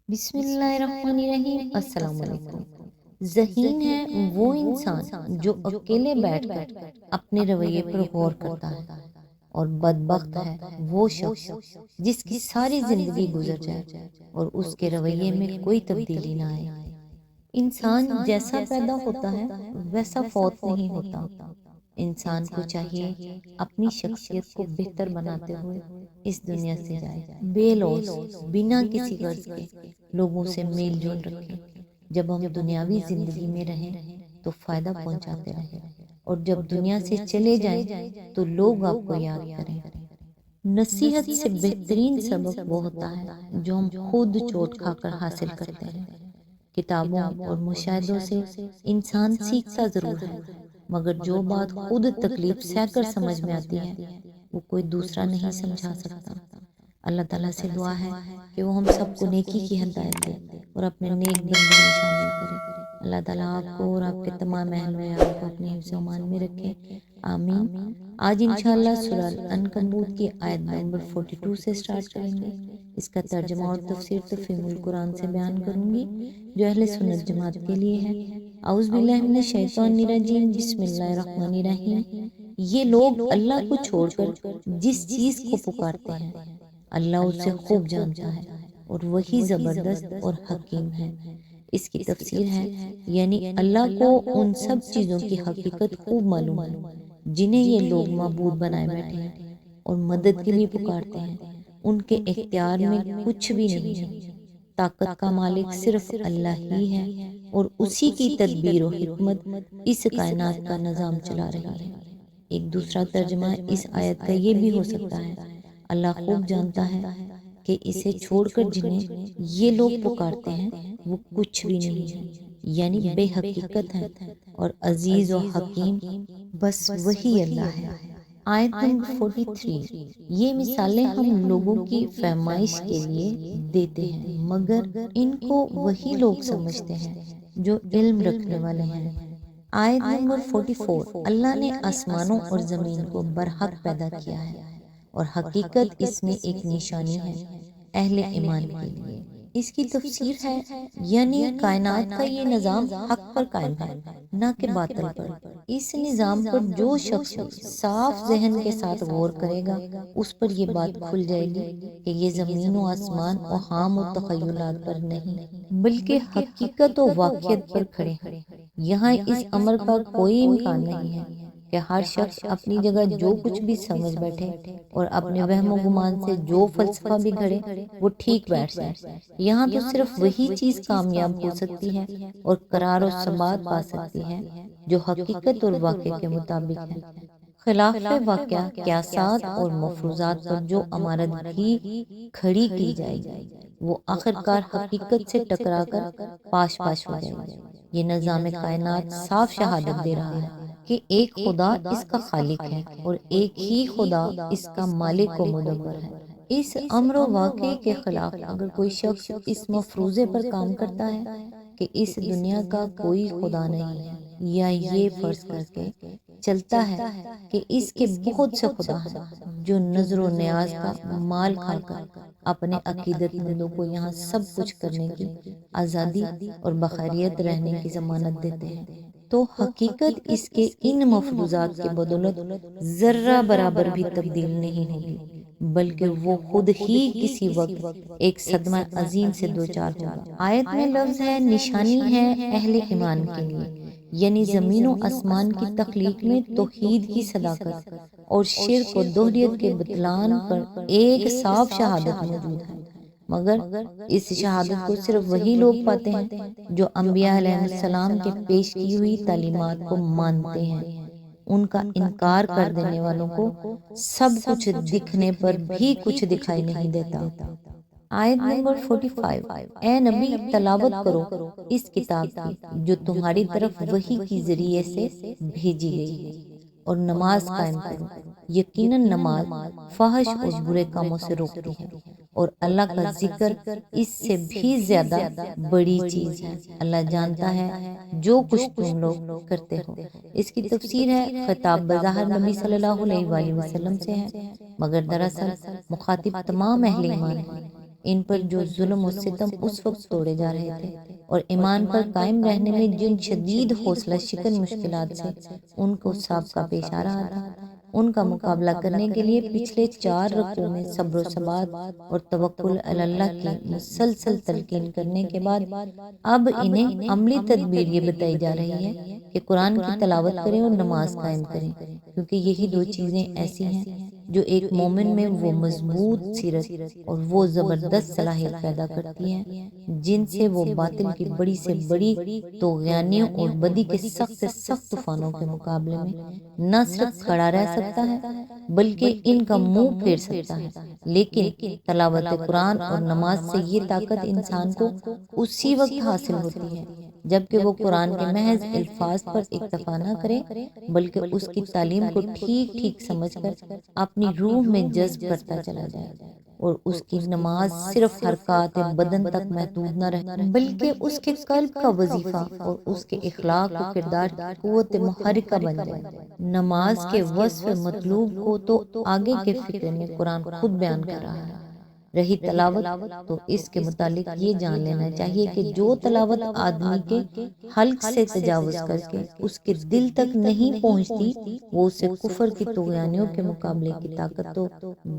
بسم اللہ الرحمن الرحیم۔ السلام علیکم۔ ذہین ہے وہ انسان جو اکیلے بیٹھ کر اپنے رویے پر غور کرتا ہے، اور بدبخت ہے وہ شخص جس کی ساری زندگی گزر جائے اور اس کے رویے میں کوئی تبدیلی نہ آئے۔ انسان جیسا پیدا ہوتا ہے ویسا فوت نہیں ہوتا۔ انسان کو چاہیے اپنی شخصیت کو بہتر بناتے ہوئے اس دنیا سے جائے، بے لوث، بنا کسی غرض کے لوگوں سے میل جول رکھیں۔ جب ہم دنیاوی زندگی میں رہیں تو فائدہ پہنچاتے رہیں، اور جب دنیا سے چلے جائیں تو لوگ آپ کو یاد کریں۔ نصیحت سے بہترین سبق وہ ہوتا ہے جو ہم خود چوٹ کھا کر حاصل کرتے ہیں۔ کتابوں اور مشاہدوں سے انسان سیکھتا ضرور ہے، مگر جو بات خود تکلیف سہ کر سمجھ میں آتی ہے وہ کوئی دوسرا نہیں سمجھا سکتا۔ اللہ تعالیٰ سے دعا ہے کہ وہ ہم سب کو نیکی کی ہدایت دے اور اپنے نیک بندوں میں شامل کرے۔ اللہ تعالیٰ آپ کو اور آپ کے تمام اہل و عیال کو اپنے حفظ و امان میں رکھے، آمین۔ آج انشاءاللہ سورہ العنکبوت کی آیت نمبر 42 سے سٹارٹ کریں گے۔ اس کا ترجمہ اور تفسیر تفہیم القرآن سے بیان کروں گی جو اہل سنت جماعت کے لیے ہے۔ اعوذ باللہ من الشیطان الرجیم، بسم اللہ الرحمن الرحیم۔ یہ لوگ اللہ کو چھوڑ کر جس چیز کو پکارتے ہیں اللہ اسے خوب جانتا ہے، اور وہی زبردست اور حکیم ہے۔ اس کی تفسیر ہے یعنی اللہ کو ان سب چیزوں کی حقیقت خوب معلوم ہے جنہیں یہ لوگ معبود بنائے بیٹھے ہیں اور مدد کے لیے پکارتے ہیں۔ ان کے اختیار میں کچھ بھی نہیں ہے۔ طاقت کا مالک صرف اللہ ہی ہے، اور اسی کی تدبیر و حکمت اس کائنات کا نظام چلا رہی ہے۔ ایک دوسرا ترجمہ اس آیت کا یہ بھی ہو سکتا ہے، اللہ خوب جانتا ہے کہ اسے چھوڑ کر جنہیں یہ لوگ پکارتے ہیں وہ کچھ بھی نہیں ہے، یعنی بے حقیقت ہیں، اور عزیز و حکیم بس وہی اللہ ہے۔ آیت نمبر 43۔ یہ مثالیں ہم لوگوں کی فہمائش کے لیے دیتے ہیں، مگر ان کو وہی لوگ سمجھتے ہیں جو علم رکھنے والے ہیں۔ آیت نمبر 44۔ اللہ نے آسمانوں اور زمین کو برحق پیدا کیا ہے، اور حقیقت اس میں ایک نشانی ہے اہل ایمان کے لیے۔ اس کی تفسیر ہے یعنی کائنات کا یہ نظام حق پر قائم ہے، نہ کہ باطل پر۔ اس نظام پر جو شخص صاف ذہن کے ساتھ غور کرے گا اس پر یہ بات کھل جائے گی کہ یہ زمین و آسمان اوہام و تخیلات پر نہیں بلکہ حقیقت و واقعیت پر کھڑے ہیں۔ یہاں اس امر کا کوئی امکان نہیں ہے کہ ہر شخص اپنی جگہ جو کچھ بھی سمجھ بیٹھے اور اپنے وہم و گمان سے جو فلسفہ بھی گھڑے وہ ٹھیک بیٹھ جائے۔ یہاں تو صرف وہی چیز کامیاب ہو سکتی ہے اور قرار و ثبات پا سکتی ہے جو حقیقت اور واقع کے مطابق ہے۔ خلاف واقعہ قیاسات اور مفروضات پر جو امارت بھی کھڑی کی جائے گی وہ آخرکار حقیقت سے ٹکرا کر پاش پاش ہو جائے گی۔ یہ نظام کائنات صاف شہادت دے رہا ہے کہ ایک خدا اس کا خالق ہے اور ایک ہی خدا اس کا مالک و مدبر ہے۔ اس امر و واقعے کے خلاف اگر کوئی شخص اس مفروضے پر کام کرتا ہے کہ اس دنیا کا کوئی خدا نہیں ہے، یا یہ فرض کر کے چلتا ہے کہ اس کے بہت سے خدا ہیں جو نظر و نیاز کا مال کھا کر اپنے عقیدت مندوں کو یہاں سب کچھ کرنے کی آزادی اور بخیریت رہنے کی ضمانت دیتے ہیں، تو حقیقت اس کے ان مفروضات کی بدولت ذرہ برابر بھی تبدیل نہیں ہوگی، بلکہ وہ خود ہی کسی وقت ایک صدمہ عظیم سے دوچار ہوگا۔ آیت میں لفظ ہے نشانی ہے اہل ایمان کے لیے، یعنی زمین و آسمان کی تخلیق میں توحید کی صداقت اور شرک و دوہریت کے بطلان پر ایک صاف شہادت موجود ہے، مگر اس شہادت کو صرف وہی لوگ پاتے ہیں جو انبیاء علیہ السلام کے پیش کی ہوئی تعلیمات کو مانتے ہیں۔ ان کا انکار کر دینے والوں کو سب کچھ دکھنے پر بھی کچھ دکھائی نہیں دیتا۔ آیت نمبر 45۔ اے نبی تلاوت کرو اس کتاب کی جو تمہاری طرف وحی کے ذریعے سے بھیجی گئی ہے، اور نماز قائم کرو، یقیناً نماز فحش اور برے کاموں سے روکتی ہے، اور اللہ کا ذکر اس سے بھی زیادہ بڑی چیز ہے۔ اللہ جانتا ہے جو کچھ تم لوگ کرتے ہو۔ اس کی تفسیر ہے خطاب بظاہر نبی صلی اللہ علیہ وآلہ وسلم سے ہے، مگر دراصل مخاطب تمام اہل ایمان ہیں۔ ان پر جو ظلم و ستم اس وقت توڑے جا رہے تھے اور ایمان پر قائم رہنے میں جن شدید حوصلہ شکن مشکلات سے ان کو سابقہ پیش آ رہا تھا، ان کا مقابلہ کرنے کے لیے پچھلے 4 رکوع میں صبر و ثبات اور توکل علی اللہ کی مسلسل تلقین کرنے کے بعد اب انہیں عملی تدبیر یہ بتائی جا رہی ہے کہ قرآن کی تلاوت کریں اور نماز قائم کریں، کیونکہ یہی 2 چیزیں ایسی ہیں جو ایک مومن میں وہ مضبوط سیرت اور وہ زبردست صلاحیت پیدا کرتی ہیں جن سے وہ باطل کی بڑی سے بڑی طغیانیوں اور بدی کے سخت سے سخت طوفانوں کے مقابلے میں نہ صرف کھڑا رہ سکتا ہے بلکہ ان کا منہ پھیر سکتا ہے۔ لیکن تلاوت قرآن اور نماز سے یہ طاقت انسان کو اسی وقت حاصل ہوتی ہے جبکہ وہ قرآن کے محض الفاظ پر اکتفا نہ کرے بلکہ اس کی تعلیم کو ٹھیک ٹھیک سمجھ کر اپنی روح میں جذب کرتا چلا جائے اور اس کی نماز صرف حرکات بدن تک محدود نہ رہے بلکہ اس کے قلب کا وظیفہ اور اس کے اخلاق و کردار کی قوت محرکہ بن جائے۔ نماز کے وصف مطلوب کو تو آگے کے فقرے میں قرآن خود بیان کر رہا ہے۔ رہی تلاوت تو اس کے متعلق یہ جان لینا چاہیے کہ جو تلاوت آدمی کے حلق سے تجاوز کر کے اس کے دل تک نہیں پہنچتی وہ اسے کفر کی طغیانیوں کے مقابلے کی طاقت تو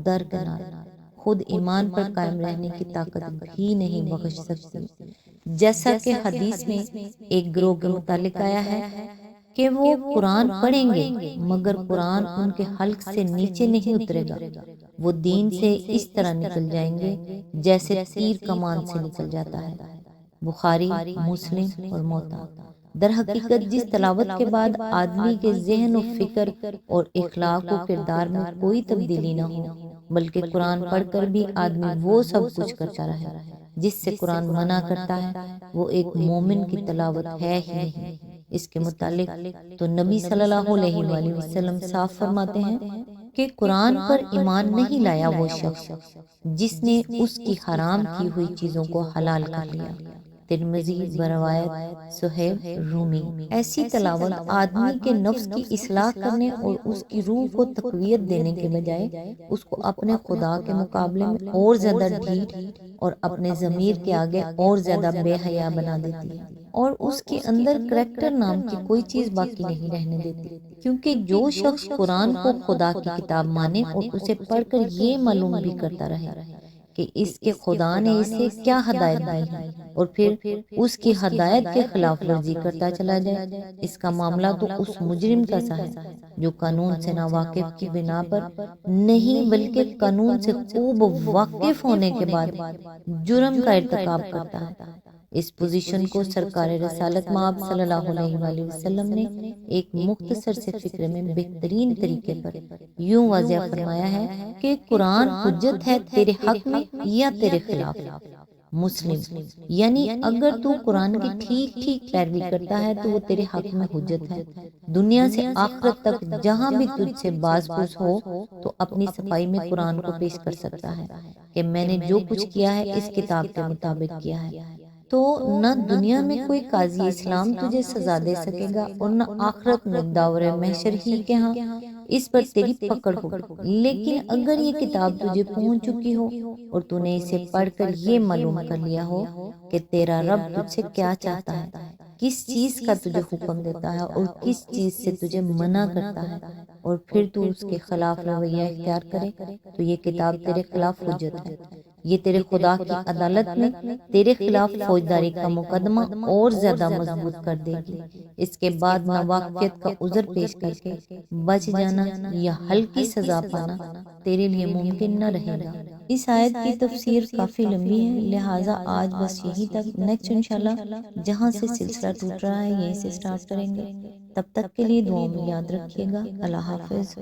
درکنار خود ایمان پر قائم رہنے کی طاقت بھی نہیں بخش سکتی۔ جیسا کہ حدیث میں ایک گروہ کے متعلق آیا ہے کہ وہ قرآن پڑھیں گے مگر قرآن ان کے حلق سے نیچے نہیں اترے گا، وہ دین سے اس طرح نکل جائیں گے جیسے تیر کمان سے نکل جاتا ہے۔ بخاری، مسلم اور موطا۔ در حقیقت جس تلاوت کے بعد آدمی کے ذہن و فکر اور اخلاق و کردار میں کوئی تبدیلی نہ ہو بلکہ قرآن پڑھ کر بھی آدمی وہ سب کچھ کرتا رہے جس سے قرآن منع کرتا ہے، وہ ایک مومن کی تلاوت ہے ہی نہیں۔ اس کے متعلق تو نبی صلی اللہ علیہ وآلہ وسلم صاف فرماتے ہیں کہ قرآن پر ایمان نہیں لایا وہ شخص جس نے اس کی حرام کی ہوئی چیزوں کو حلال کر لیا۔ ترمذی بروایت صہیب رومی۔ ایسی تلاوت آدمی کے نفس کی اصلاح کرنے اور اس کی روح کو تقویت دینے کے بجائے اس کو اپنے خدا کے مقابلے میں اور زیادہ ڈھیٹ اور اپنے ضمیر کے آگے اور زیادہ بے حیا بنا دیتی ہے اور اس کے اندر کریکٹر نام کی کوئی چیز باقی نہیں رہنے دیتی، کیونکہ جو شخص قرآن کو خدا کی کتاب مانے اور اسے پڑھ کر یہ معلوم بھی کرتا رہے کہ اس کے خدا نے اسے کیا ہدایت دی ہے اور پھر اس کی ہدایت کے خلاف ورزی کرتا چلا جائے، اس کا معاملہ تو اس مجرم کا سا ہے جو قانون سے ناواقف کی بنا پر نہیں بلکہ قانون سے خوب واقف ہونے کے بعد جرم کا ارتکاب کرتا ہے۔ اس پوزیشن کو سرکار رسالت مآب صلی اللہ علیہ وآلہ وسلم نے ایک مختصر سے فکرے میں بہترین طریقے پر یوں واضح فرمایا ہے کہ قرآن حجت ہے تیرے حق میں یا تیرے خلاف۔ مسلم، یعنی اگر تو قرآن کی ٹھیک ٹھیک پیروی کرتا ہے تو وہ تیرے حق میں حجت ہے، دنیا سے آخرت تک جہاں بھی تجھ سے باز پرس ہو تو اپنی صفائی میں قرآن کو پیش کر سکتا ہے کہ میں نے جو کچھ کیا ہے اس کتاب کے مطابق کیا ہے، تو نہ دنیا میں کوئی قاضی اسلام تجھے سزا دے سکے گا اور نہ آخرت میں داور محشر ہی کے ہاں اس پر تیری پکڑ ہوگی۔ لیکن اگر یہ کتاب تجھے پہنچ چکی ہو اور تو نے اسے پڑھ کر یہ معلوم کر لیا ہو کہ تیرا رب تجھ سے کیا چاہتا ہے، کس چیز کا تجھے حکم دیتا ہے اور کس چیز سے تجھے منع کرتا ہے، اور پھر تو اس کے خلاف رویہ اختیار کرے تو یہ کتاب تیرے خلاف حجت ہے، یہ تیرے خدا کی عدالت میں تیرے خلاف فوجداری کا مقدمہ اور زیادہ مضبوط کر دے گی۔ اس کے بعد ناواقفیت کا عذر پیش کر کے بچ جانا یا ہلکی سزا پانا تیرے لیے ممکن نہ رہے گا۔ اس آیت کی تفسیر کافی لمبی ہے، لہٰذا آج بس یہی تک، نیکسٹ انشاءاللہ جہاں سے سلسلہ ٹوٹ رہا ہے یہیں سے سٹارٹ کریں گے۔ تب تک کے لیے دعاؤں میں یاد رکھیے گا۔ اللہ حافظ۔